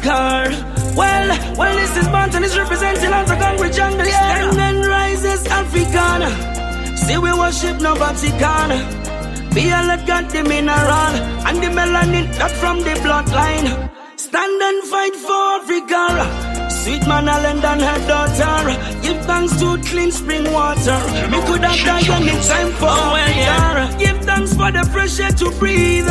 Africa. Well, this is Banton is representing out the Congress jungle. Stand and rises Africana. See we worship no Vatican. Be a let God the mineral and the melanin that from the bloodline. Stand and fight for Africa. Sweet man Allen and her daughter. Give thanks to clean spring water. Me could have died anytime for Africa. Give thanks for the fresh air to breathe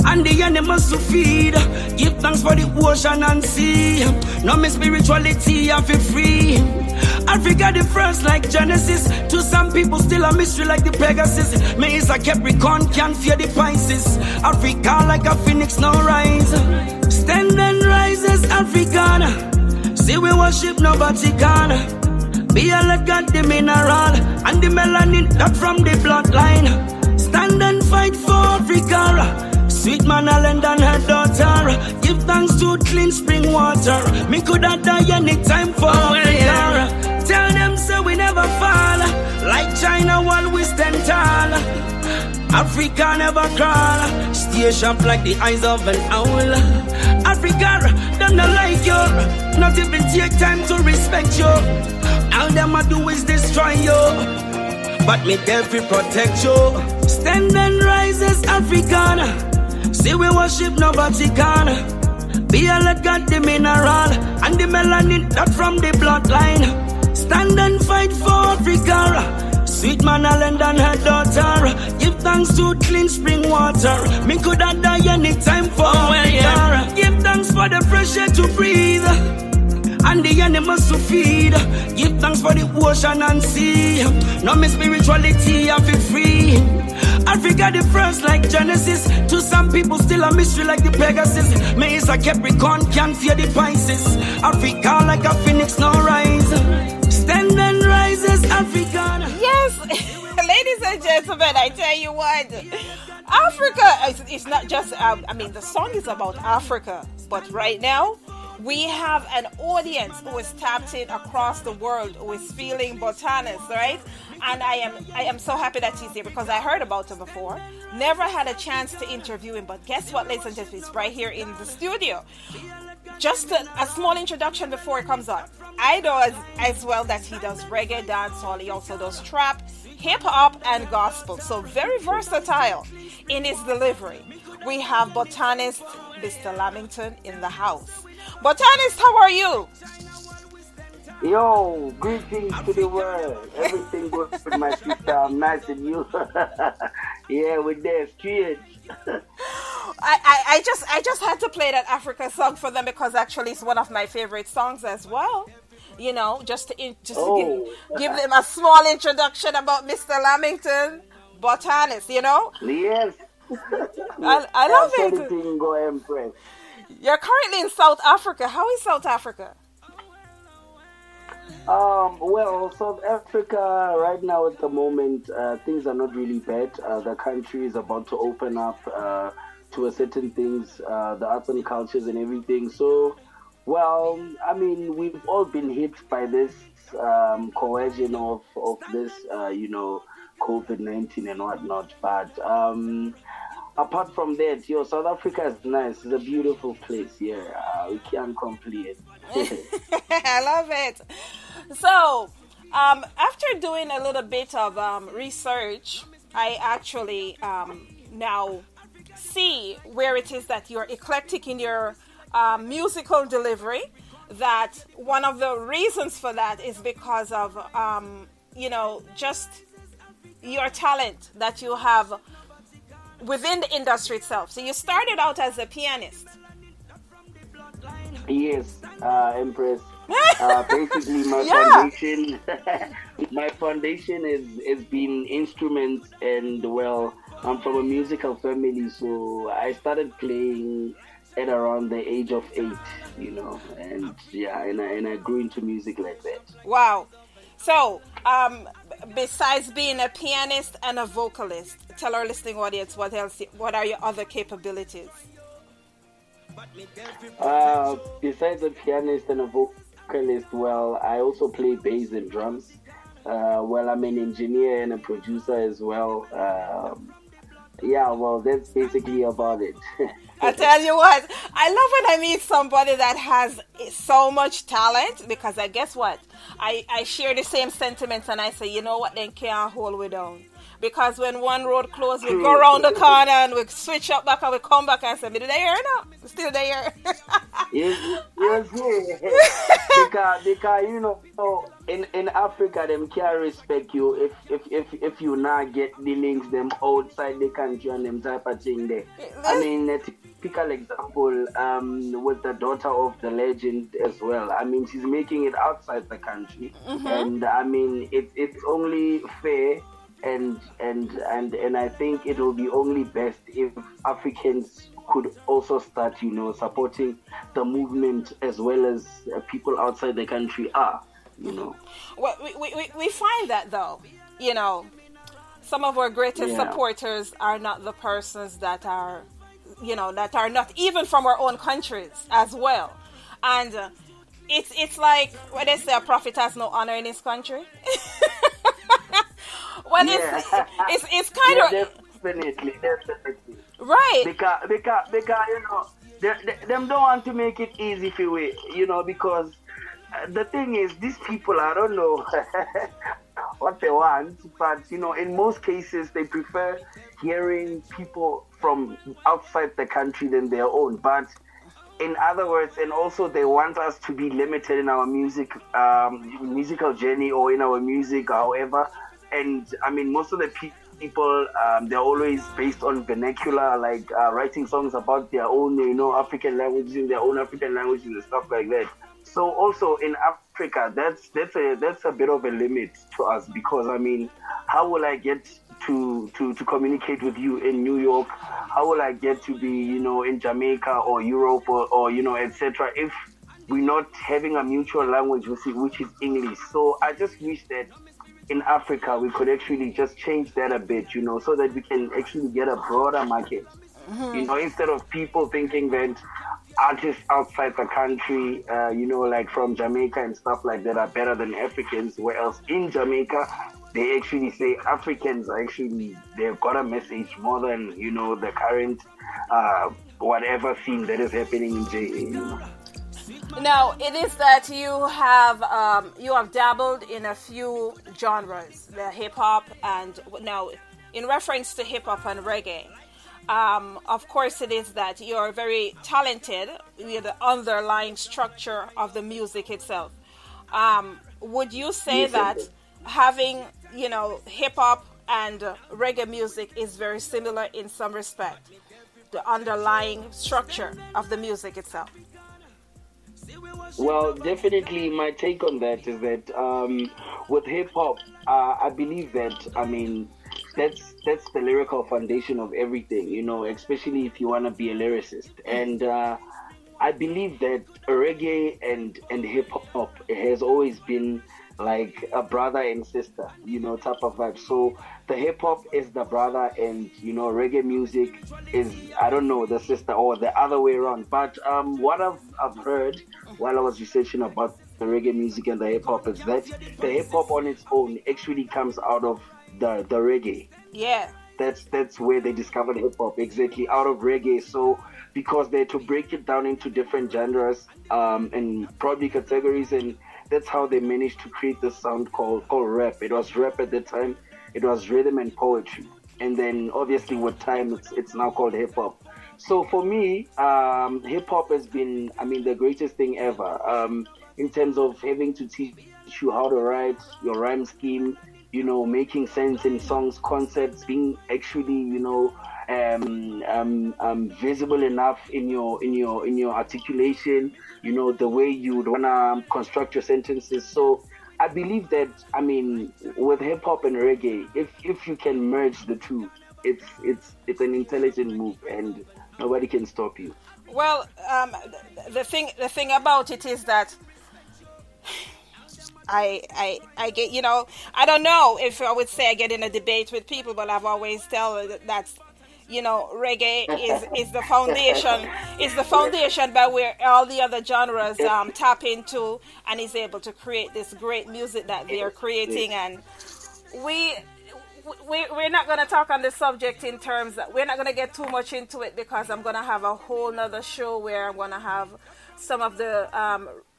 and the animals to feed. Give thanks for the ocean and sea. No me spirituality I feel free. Africa the first like Genesis. To some people still a mystery like the Pegasus. Me is a Capricorn, can't fear the Pisces. Africa like a phoenix now rise. Stand and rises Africana. See we worship no Vatican. Be a let God the mineral and the melanin that from the bloodline. Stand and fight for Africa. Sweet man Allen and her daughter. Give thanks to clean spring water. Me coulda die anytime for Africa. Tell them so we never fall. Like China while we stand tall. Africa never crawl. Stay sharp like the eyes of an owl. Africa, them not like you. Not even take time to respect you. All them a do is destroy you. But me there to protect you. Stand and rises Africana. See we worship no Vatican. Be a let God the mineral and the melanin that from the bloodline. Stand and fight for Africa. Sweet man Allen and her daughter. Give thanks to clean spring water. Me coulda die anytime for Africa. Give thanks for the fresh air to breathe and the animals to feed. Give thanks for the ocean and sea. No me spirituality I feel free. Africa the first like Genesis. To some people still a mystery like the Pegasus. Me is a Capricorn, can't fear the Pisces. Africa like a phoenix now rise. Stand and rises Africa. Yes, ladies and gentlemen, I tell you what, Africa is not just, the song is about Africa, but right now, we have an audience who is tapped in across the world, who is feeling Botanist, right? And I am so happy that he's here because I heard about him before. Never had a chance to interview him, but guess what, ladies and gentlemen? He's right here in the studio. Just a small introduction before it comes on. I know as well that he does reggae, dancehall. He also does trap, hip-hop, and gospel. So very versatile in his delivery. We have Botanist, Mr. Lamington, in the house. Botanist, how are you? Yo, greetings to the world. Everything good with my sister. I'm nice and you. Yeah, we're there, straight. I just had to play that Africa song for them because actually it's one of my favorite songs as well. You know, just to give them a small introduction about Mr. Lamington, Botanist, you know? Yes. I love it. Everything go Empress. You're currently in South Africa. How is South Africa? Well, South Africa right now at the moment, things are not really bad. The country is about to open up to a certain things, the arts and cultures and everything. So, well, I mean, we've all been hit by this coercion of this, COVID-19 and whatnot. But apart from that, South Africa is nice. It's a beautiful place here. We can't complain. I love it. So, after doing a little bit of research, I actually now see where it is that you're eclectic in your musical delivery. That one of the reasons for that is because of, just your talent that you have within the industry itself. So you started out as a pianist. Yes, Empress. Basically, foundation, my foundation is been instruments, and well, I'm from a musical family, so I started playing at around the age of 8, and I grew into music like that. Wow. So, besides being a pianist and a vocalist, tell our listening audience what are your other capabilities? Besides a pianist and a vocalist, well, I also play bass and drums. Well, I'm an engineer and a producer as well. Yeah, well, that's basically about it. I tell you what, I love when I meet somebody that has so much talent, because I guess what? I share the same sentiments, and I say, you know what, then can't hold we down. Because when one road closed, we go around the corner and we switch up back and we come back and say, "Me there now? Still there." Yes, yes, because in Africa them can't respect you if you not get the links them outside the country and them type of thing there. I mean, a typical example with the daughter of the legend as well. I mean, she's making it outside the country, and I mean it's only fair. And I think it will be only best if Africans could also start, supporting the movement as well as people outside the country are, Well, we find that though, some of our greatest supporters are not the persons that are, that are not even from our own countries as well. And it's like when they say a prophet has no honor in his country. Well, it's kind of definitely right, because them don't want to make it easy for you, because the thing is, these people, I don't know what they want, but in most cases they prefer hearing people from outside the country than their own. But in other words, and also they want us to be limited in our musical journey or in our music, however. And I mean, most of the people, they're always based on vernacular, like writing songs about their own, African languages, in their own African languages and stuff like that. So also in Africa, that's a bit of a limit to us, because I mean, how will I get to communicate with you in New York? How will I get to be, in Jamaica or Europe or etc. if we're not having a mutual language which is English? So I just wish that in Africa we could actually just change that a bit, so that we can actually get a broader market. Instead of people thinking that artists outside the country, like from Jamaica and stuff like that, are better than Africans, whereas in Jamaica they actually say Africans are actually, they've got a message more than, the current whatever theme that is happening in JA. Now, it is that you have dabbled in a few genres, the hip hop, and now in reference to hip hop and reggae. Of course, it is that you're very talented with the underlying structure of the music itself. Would you say that having, hip hop and reggae music is very similar in some respect, the underlying structure of the music itself? Well, definitely my take on that is that with hip hop, I believe that, I mean, that's the lyrical foundation of everything, especially if you want to be a lyricist. And I believe that reggae and hip hop has always been like a brother and sister, type of vibe. So the hip hop is the brother, and reggae music is, I don't know, the sister, or the other way around. But what I've heard while I was researching about the reggae music and the hip hop is that the hip hop on its own actually comes out of the reggae. Yeah. That's where they discovered hip hop, exactly, out of reggae. So because they had to break it down into different genres and probably categories, and that's how they managed to create this sound called rap. It was rap at the time. It was rhythm and poetry. And then obviously with time, it's now called hip hop. So for me, hip hop has been, I mean, the greatest thing ever, in terms of having to teach you how to write, your rhyme scheme, making sense in songs, concepts, being actually, visible enough in your articulation, the way you would wanna construct your sentences. So I believe that, I mean, with hip hop and reggae, if you can merge the two, it's an intelligent move, and nobody can stop you. Well, the thing about it is that I get, I don't know if I would say I get in a debate with people, but I've always tell that reggae is the foundation by where all the other genres tap into, and is able to create this great music that they are creating. And we're not going to talk on the subject in terms that we're not going to get too much into it, because I'm going to have a whole nother show where I'm going to have some of the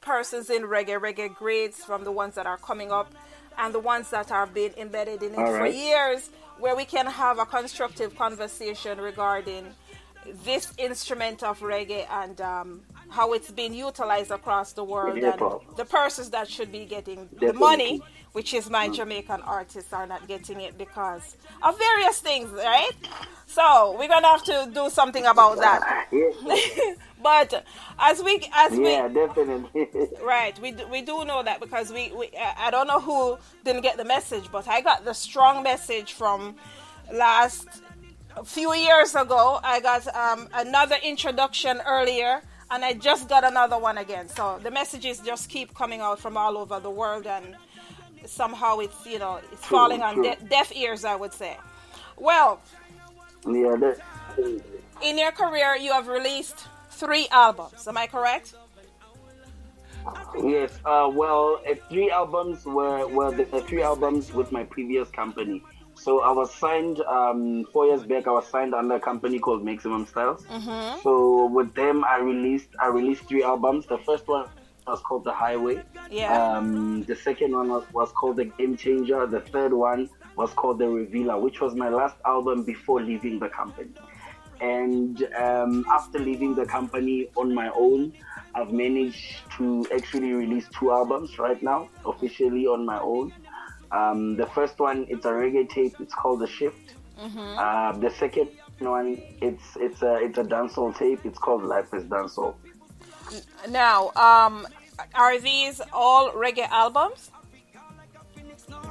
persons in reggae greats, from the ones that are coming up and the ones that are being embedded in it for years, where we can have a constructive conversation regarding this instrument of reggae and how it's being utilized across the world, and the persons that should be getting the money, which is my Jamaican artists, are not getting it because of various things, right? So we're gonna have to do something about that. But as we definitely right, we do know that, because we I don't know who didn't get the message, but I got the strong message from last few years ago. I got another introduction earlier, and I just got another one again. So the messages just keep coming out from all over the world, and somehow it's it's falling on deaf ears, I would say. Well, in your career, you have released 3 albums. Am I correct? Yes. 3 albums were the 3 albums with my previous company. So I was signed 4 years back. I was signed under a company called Maximum Styles. So with them, I released 3 albums. The first one was called The Highway. Yeah. The second one was called The Game Changer. The third one was called The Revealer, which was my last album before leaving the company. And after leaving the company on my own, I've managed to actually release 2 albums right now, officially on my own. The first one, it's a reggae tape. It's called The Shift. The second one, it's a dancehall tape. It's called Life is Dancehall. Now, are these all reggae albums?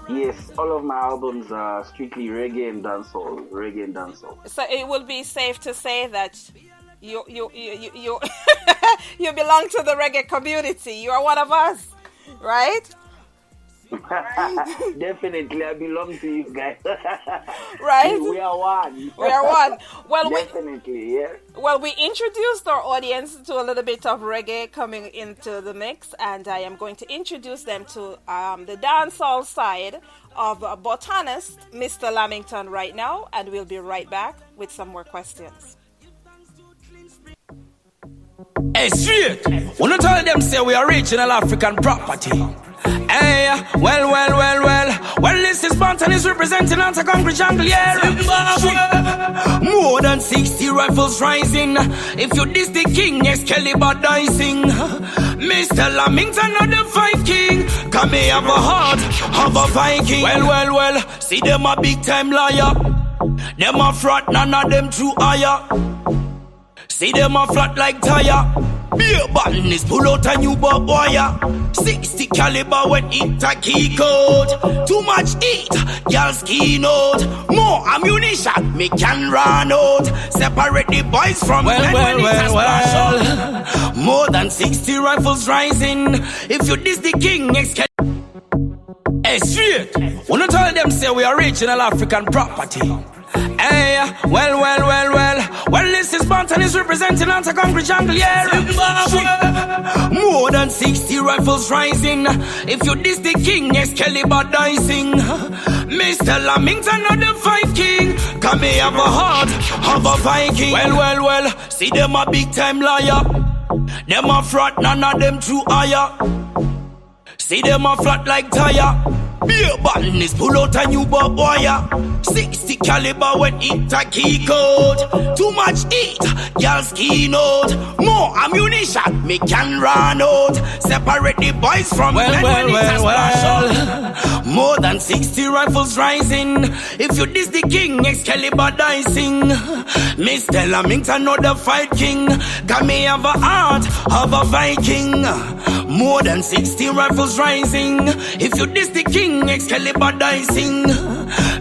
Yes, all of my albums are strictly reggae and dancehall. So it will be safe to say that you you belong to the reggae community. You are one of us, right? Definitely, I belong to you guys. Right? We are one. We are one. Well, definitely, yeah. Well, we introduced our audience to a little bit of reggae coming into the mix, and I am going to introduce them to the dancehall side of Botanist, Mr. Lamington, right now, and we'll be right back with some more questions. Hey, straight. Wanna tell them say we are original African property. Hey, well, this is Botanist representing on the concrete jungle, yeah. More than 60 rifles rising. If you diss the king, Excalibur dicing. Mr. Lamington of the fight king. Come here, have a heart of a Viking. Well, see them a big time liar. Them a fraud, none of them true higher. See them a flat like tire. Beer botanist pull out a new bob wire. 60 caliber when it a key code. Too much heat, y'all skin out. More ammunition, me can run out. Separate the boys from when it a splash out. More than 60 rifles rising. If you diss the king, hey, straight. Wanna tell them say we are original African property. Hey, well, this is Botanist representing on the concrete jungle, yeah. More than 60 rifles rising. If you diss the king, Excalibur dicing. Mr. Lamington of the fight king. Come here, have a heart of a Viking. Well, see them a big time liar. Them a fraud, none of them true higher. See them a flat like tire. Beer botanist pull out a new bob wire. 60 caliber when it a key code. Too much heat, y'all skin out. More ammunition, me can run out. Separate the boys from when it a splash out. More than 60 rifles rising. If you diss the king, Excalibur dicing. Mr. Lamington of the fight king. Come me have a heart of a Viking. More than 60 rifles rising. If you diss the king, Excalibur dicing.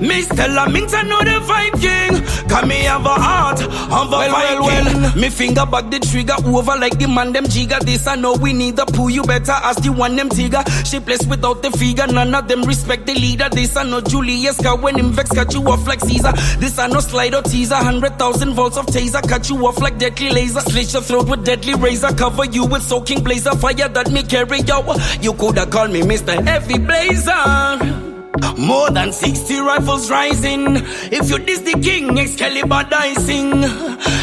Mr. Lamington of the fight king. Come me have a heart of a Viking. Me finger back the trigger over like the man them jigger. This I know we need the poo. You better ask the one them tigger. She plays without the figure. None of them respect the leader. This I know Julius got when him vex cut you off like Caesar. This I know slide or teaser. 100,000 volts of taser cut you off like deadly laser. Slit your throat with deadly razor. Cover you with soaking blazer. Fire that me carry yo. You coulda called me Mr. Heavy Blazer. More than 60 rifles rising. If you diss the king, Excalibur dicing.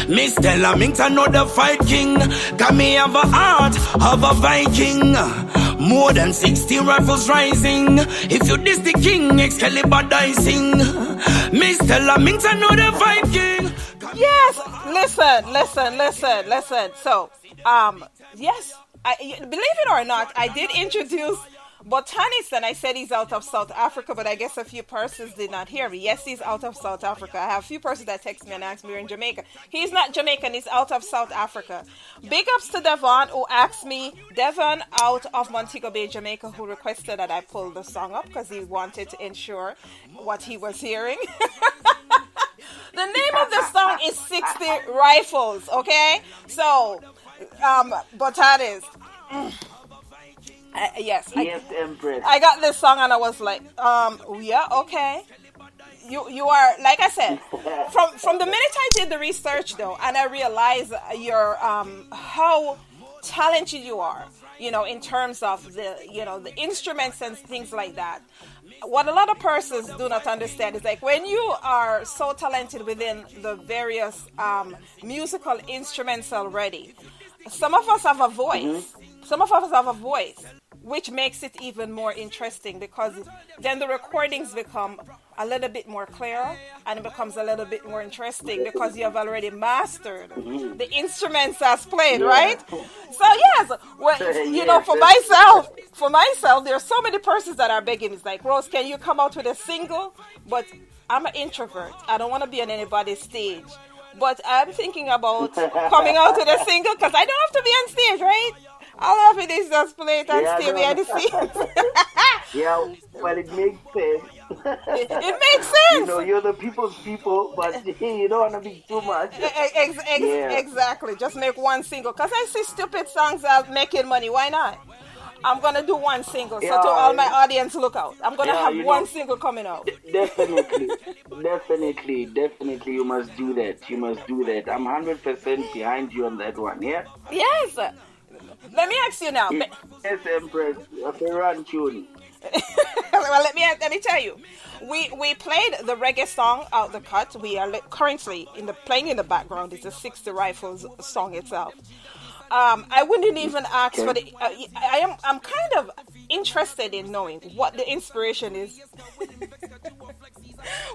Mr. Lamington, know the fight king. Got me have a heart of a Viking. More than 60 rifles rising. If you diss the king, Excalibur dicing. Mr. Lamington, know the fight king. Yes, listen. So, yes, believe it or not, I did introduce Botanist, and I said he's out of South Africa, but I guess a few persons did not hear me. Yes, he's out of South Africa. I have a few persons that text me and ask me we're in Jamaica. He's not Jamaican, he's out of South Africa. Big ups to Devon, who asked me, Devon out of Montego Bay, Jamaica, who requested that I pull the song up because he wanted to ensure what he was hearing. The name of the song is 60 Rifles, okay? So, Botanist. Yes, Empress. I got this song and I was like, yeah, okay. You are, like I said, from the minute I did the research though, and I realized your how talented you are, in terms of the instruments and things like that. What a lot of persons do not understand is like when you are so talented within the various musical instruments already, some of us have a voice. Mm-hmm. Some of us have a voice, which makes it even more interesting because then the recordings become a little bit more clear and it becomes a little bit more interesting because you have already mastered the instruments as played, right? So yes, well, for myself, there are so many persons that are begging me. It's like, Rose, can you come out with a single? But I'm an introvert. I don't want to be on anybody's stage. But I'm thinking about coming out with a single because I don't have to be on stage, right? All of it is just play it and stay behind the scenes. Yeah, well, it makes sense. It makes sense. You're the people's people, but you don't want to be too much. Exactly. Just make one single. Because I see stupid songs as making money. Why not? I'm going to do one single. So to all my audience, look out. I'm going to have one single coming out. Definitely, you must do that. I'm 100% behind you on that one, yeah? Yes. Let me ask you now. Yes, Empress. A run tune. Well, let me tell you. We played the reggae song out the cut. We are currently playing in the background. It's a 60 Rifles song itself. I wouldn't even ask for the. I'm kind of interested in knowing what the inspiration is.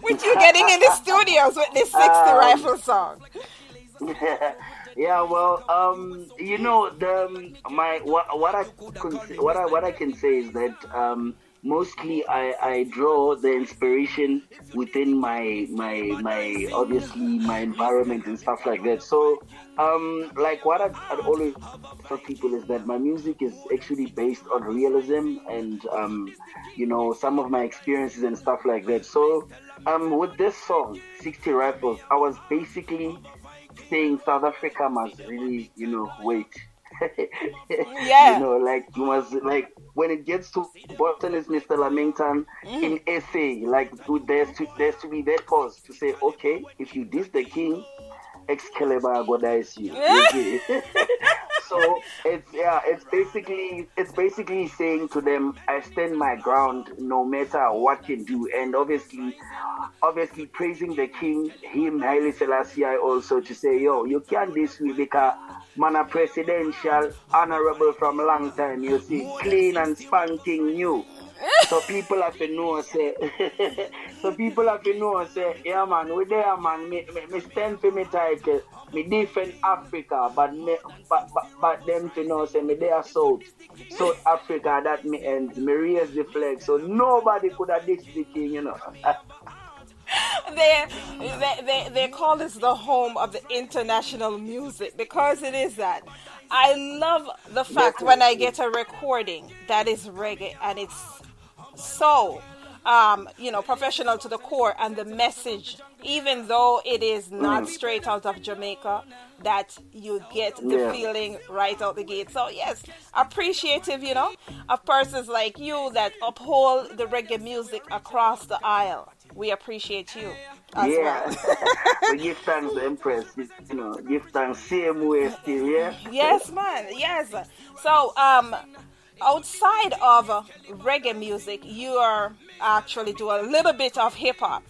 With you getting in the studios with this 60 Rifle song. Yeah, well, what I can say is that mostly I draw the inspiration within my obviously my environment and stuff like that. So like what I'd always tell people is that my music is actually based on realism and some of my experiences and stuff like that. So with this song 60 Rifles, I was basically saying South Africa must really, wait. Yeah. You must, when it gets to Botanist, Mr. Lamington, in SA, there's to be that pause to say, okay, if you diss the king, Excalibur go dice you. So it's basically saying to them, I stand my ground no matter what you do, and obviously praising the king, him Haile Selassie also to say, yo, you can't diss me because man a presidential, honorable from a long time, you see, clean and spanking new. So people have to know, say, yeah man, we there man, me stand for me title, me defend Africa, but them to know, say, me there South Africa, that me ends, me raise the flag, so nobody could have ditched the king, They call this the home of the international music because it is that. I love the fact when I get a recording that is reggae and it's so professional to the core, and the message, even though it is not straight out of Jamaica, that you get the feeling right out the gate. So yes, appreciative, of persons like you that uphold the reggae music across the aisle. We appreciate you as well. So give thanks, Empress. Give thanks same way still, yeah? Yes, man. Yes. So, outside of reggae music, you are actually do a little bit of hip hop.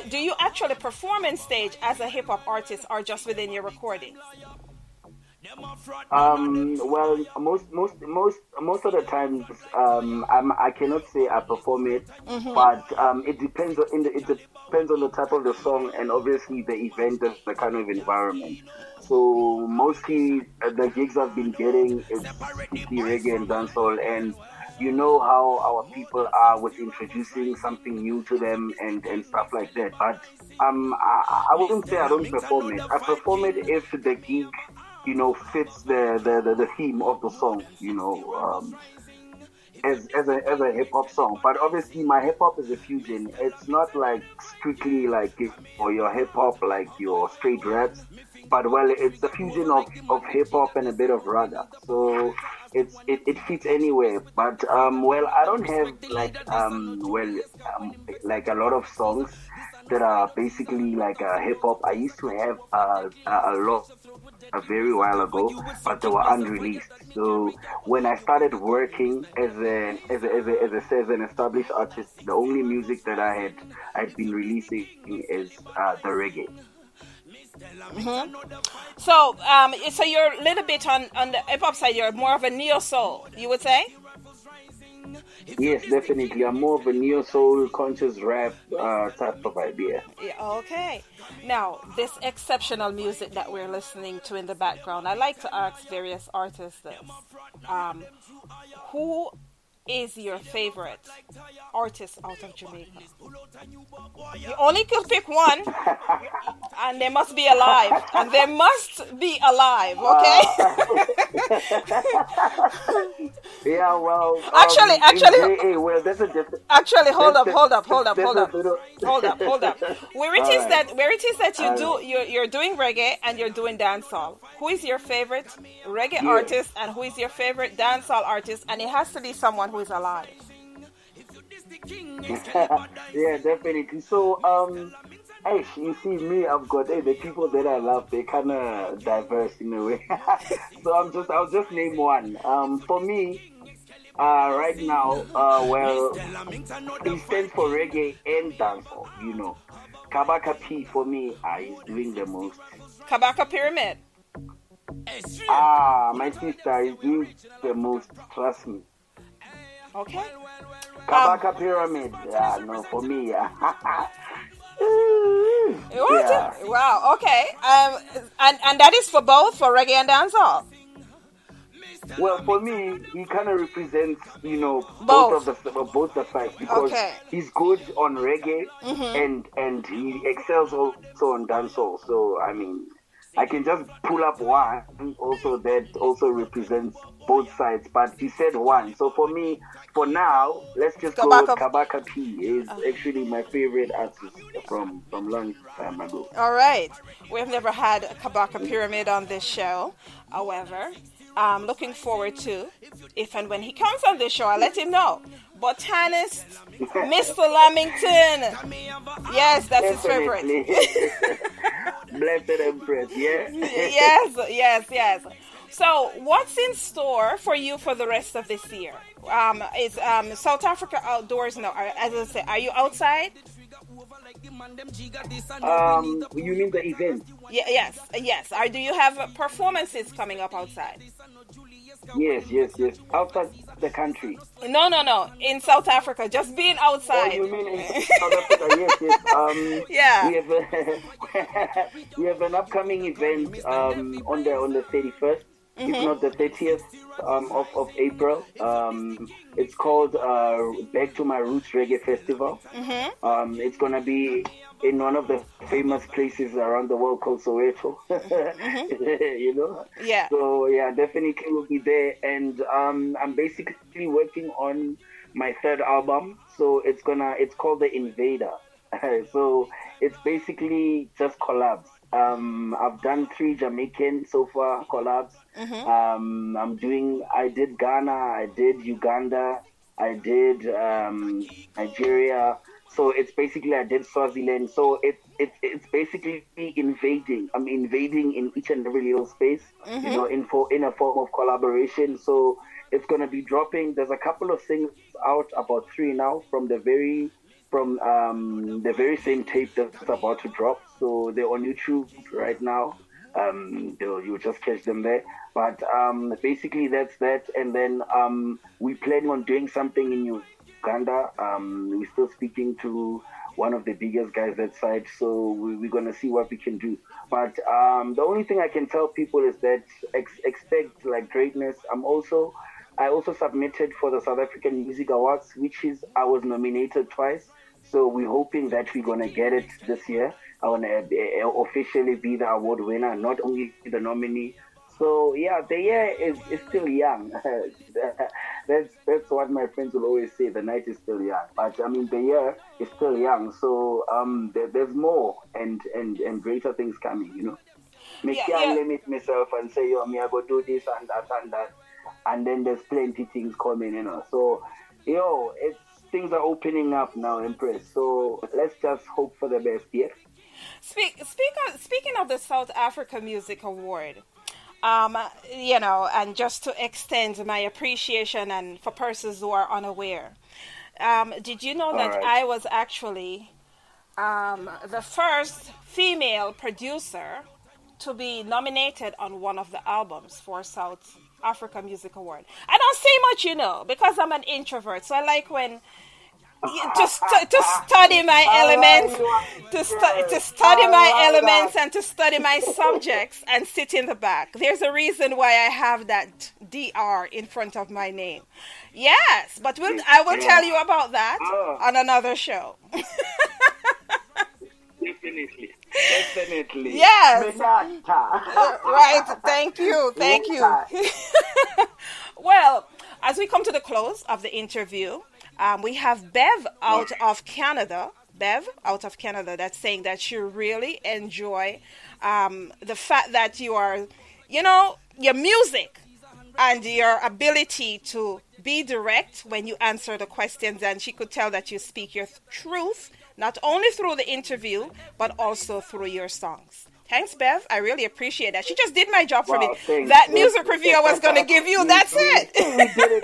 Do you actually perform in stage as a hip hop artist, or just within your recordings? Well, most of the times, I cannot say I perform it, but it depends it depends on the type of the song and obviously the event and the kind of environment. So mostly the gigs I've been getting is strictly reggae and dancehall, and you know how our people are with introducing something new to them and stuff like that. But I wouldn't say I don't perform it. I perform it if the gig, fits the theme of the song, as a hip hop song. But obviously my hip hop is a fusion. It's not like strictly like or your hip hop like your straight raps. But well, it's a fusion of hip hop and a bit of raga. So it fits anywhere. But well, I don't have like a lot of songs that are basically like hip hop. I used to have a lot a very while ago, but they were unreleased. So when I started working as an established artist, the only music that I'd been releasing is the reggae. So you're a little bit on the hip hop side. You're more of a neo soul, you would say. Yes, definitely. I'm more of a neo soul, conscious rap type of idea. Yeah, okay. Now, this exceptional music that we're listening to in the background, I like to ask various artists this. Who is your favorite artist out of Jamaica? You only could pick one, and they must be alive. And they must be alive, okay? Yeah, well... Actually, well, that's a different... Actually, hold up. Where it is that you're doing reggae and you're doing dancehall. Who is your favorite reggae artist and who is your favorite dancehall artist? And it has to be someone who is alive. Yeah, definitely. So, you see me, I've got the people that I love, they're kind of diverse in a way. So I'll just name one. For me, right now, well, it stands for reggae and dancehall, Kabaka P for me is doing the most. Kabaka Pyramid. My sister is doing the most, trust me. Okay. Kabaka Pyramid, no, for me, yeah. Wow, okay. And that is for both, for reggae and dancehall? Well, for me, he kind of represents, both the sides, because he's good on reggae and he excels also on dancehall. So, I mean, I can just pull up one also that also represents both sides, but he said one. So for me, for now, let's just go with Kabaka P. Is actually my favorite artist from long time ago. All right. We've never had a Kabaka Pyramid on this show. However, I'm looking forward to, if and when he comes on this show, I'll let him know. Botanist, Mr. Lamington. Yes, that's his favorite. Blessed Empress, yeah? Yes. So, what's in store for you for the rest of this year? Is South Africa outdoors now? As I say, are you outside? You mean the event? Yes. Do you have performances coming up outside? Yes. Outside the country. No. In South Africa, just being outside. Oh, you mean in South Africa? Yes. We have an upcoming event on the 31st. If not the 30th of April. It's called Back to My Roots Reggae Festival. It's going to be in one of the famous places around the world called Soweto. Yeah. So, definitely will be there. And I'm basically working on my third album. So it's called The Invader. So it's basically just collabs. I've done 3 Jamaican so far collabs. I did Ghana, I did Uganda, I did Nigeria. So it's basically I did Swaziland. So it's basically invading. I'm invading in each and every little space, in a form of collaboration. So it's gonna be dropping. There's a couple of things out, about 3 now, from the very same tape that's about to drop. So they're on YouTube right now. You'll just catch them there. But basically that's that. And then we planning on doing something in Uganda. We're still speaking to one of the biggest guys that side, so we're gonna see what we can do. But the only thing I can tell people is that expect like greatness. I also submitted for the South African Music Awards, I was nominated twice. So we're hoping that we're gonna get it this year. I wanna officially be the award winner, not only the nominee. So yeah, the year is still young. That's what my friends will always say. The night is still young, but I mean the year is still young. So there's more and greater things coming. Me can't limit myself and say, me I go do this and that, and then there's plenty things coming. So things are opening up now, Empress. So let's just hope for the best. Yeah. Speaking of the South Africa Music Award. And just to extend my appreciation, and for persons who are unaware, did you know that I was actually the first female producer to be nominated on one of the albums for South Africa Music Award? I don't say much, because I'm an introvert, so I like when to study my elements, to study my elements and to study my subjects and sit in the back. There's a reason why I have that DR in front of my name. Yes, but I will tell you about that on another show. Definitely. Yes. Right. Thank you. Well, as we come to the close of the interview, we have Bev out of Canada. That's saying that she really enjoy the fact that you are, your music and your ability to be direct when you answer the questions. And she could tell that you speak your truth, not only through the interview, but also through your songs. Thanks, Bev. I really appreciate that. She just did my job for me. Thanks. That music review I was going to give you, that's it.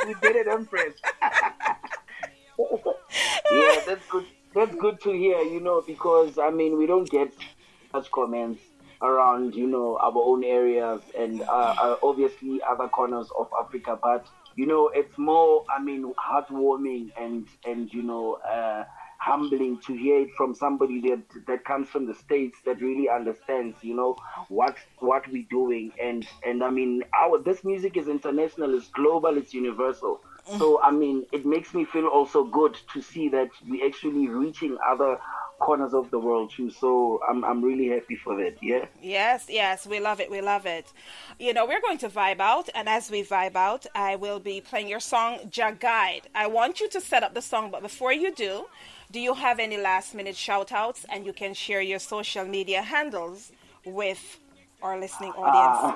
We did it, Empress. Yeah, that's good. That's good to hear, because we don't get such comments around, our own areas and obviously other corners of Africa. But it's more, heartwarming and humbling to hear it from somebody that comes from the States that really understands, what we're doing. And this music is international, it's global, it's universal. So, it makes me feel also good to see that we're actually reaching other corners of the world too. So I'm really happy for that. Yeah. Yes, we love it. We're going to vibe out, and as we vibe out, I will be playing your song "Ja Guide." I want you to set up the song, but before you do you have any last minute shout outs? And you can share your social media handles with our listening audience.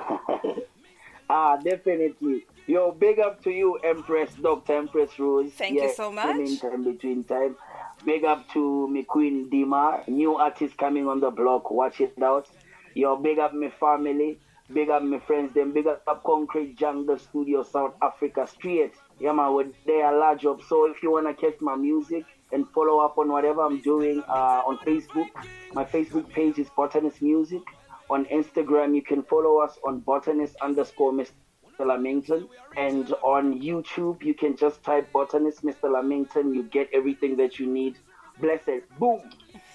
Definitely. Yo, big up to you, Empress, Dr. Empress Rose. Thank you so much. Between time. Big up to me Queen Dima, new artist coming on the block. Watch it out. Yo, big up my family. Big up my friends. Then big up Concrete Jungle Studio, South Africa. Straight. Yeah, man, they are large up. So if you want to catch my music and follow up on whatever I'm doing on Facebook, my Facebook page is Botanist Music. On Instagram, you can follow us on botanist_Mr. Lamington, and on YouTube you can just type Botanist Mr. Lamington. You get everything that you need. Blessed. Boom.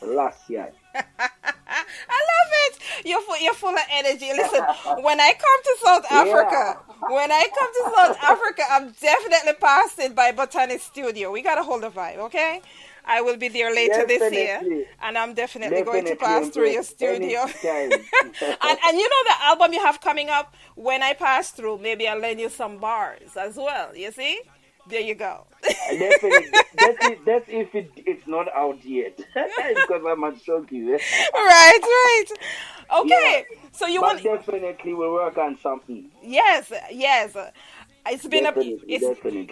Last year. I love it. You're full of energy. Listen, when I come to South Africa, I'm definitely passing by Botanist Studio. We gotta hold the vibe, okay? I will be there later this year, and I'm definitely going to pass through your studio. and the album you have coming up, when I pass through, maybe I'll lend you some bars as well. You see? There you go. Definitely. That's if it's not out yet. Because I might shock you. Right. Okay. Yeah, so definitely we'll work on something. Yes. Definitely.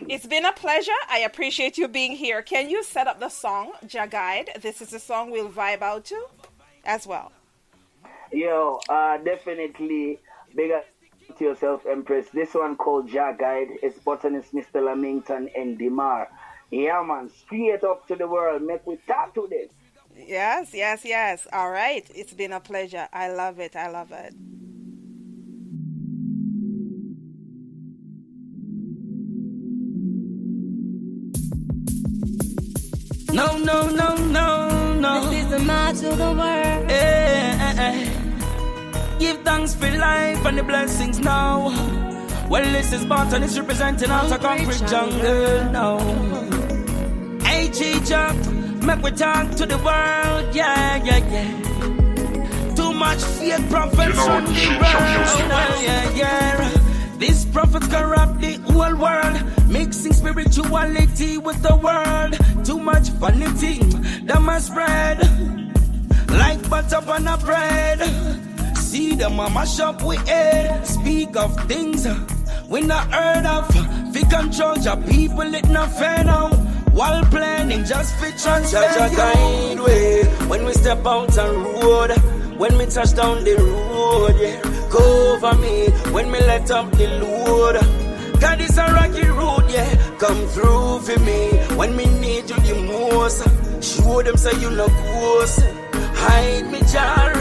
It's been a pleasure. I appreciate you being here. Can you set up the song, Guide? This is a song we'll vibe out to as well. Yo, definitely big up to yourself, Empress. This one called Guide. It's botanist Mr. Lamington and Demar. Yeah, man, straight up to the world. Make we talk to this. Yes. All right. It's been a pleasure. I love it. No. This is the mark to the world. Give thanks for life and the blessings now. Well, this is Botanist representing out a concrete jungle now. Hey, Chicha, make we talk to the world, yeah. Too much fake prophets on the world, yeah. These prophets corrupt the whole world, mixing spirituality with the world. Too much vanity, that must spread like butter on a bread. See the mama shop we head, speak of things we not heard of. We control your people, it not fair now. While planning just fit transfer. Guide way when we step out on road, when we touch down the road, yeah. Cover me when me let up the load. God is a rocky road, yeah. Come through for me when me need you the most. Show them say you no close. Hide me jar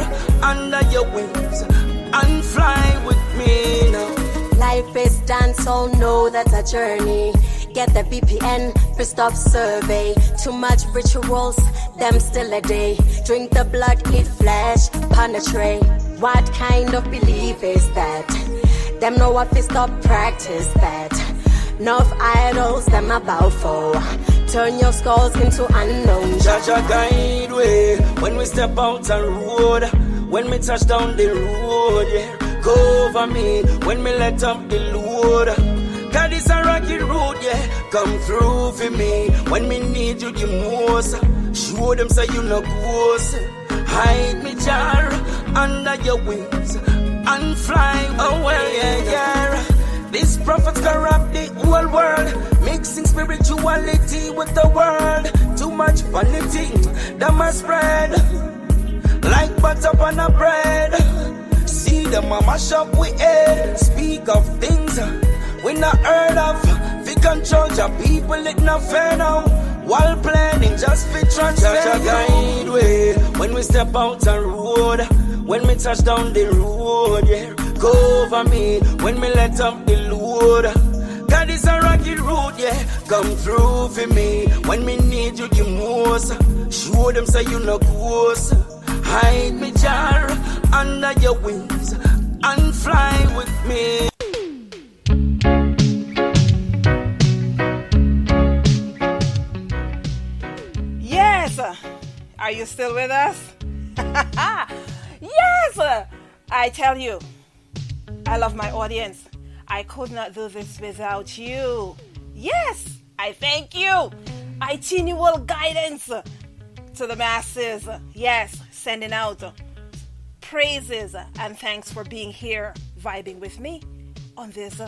under your wings and fly with me now. Life is dancehall, know that's a journey. Get the VPN, first off survey. Too much rituals, them still a day. Drink the blood, eat flesh, penetrate. What kind of belief is that? Them know what they stop practice that. Enough idols, them about for. Turn your skulls into unknown. Guide way when we step out on road, when we touch down the road, yeah. Cover me when me let up the load. God is a rocky road, yeah. Come through for me when me need you the most. Show them say you no close. Hide me jar under your wings and fly away, yeah. These prophets corrupt the whole world, mixing spirituality with the world. Too much vanity, that must spread like butter on a bread. See the mama shop we head, speak of things we not heard of. We control your people, it not fair now. While planning just fit transfer. Guide way when we step out on road, when we touch down the road, yeah. Cover me when me let up the load. God is a rocky road, yeah. Come through for me when me need you the most. Show them say you no close. Hide me jar under your wings and fly with me. Yes. Are you still with us? Yes. I tell you, I love my audience. I could not do this without you. Yes, I thank you. Itineral guidance to the masses. Yes, sending out praises and thanks for being here, vibing with me on this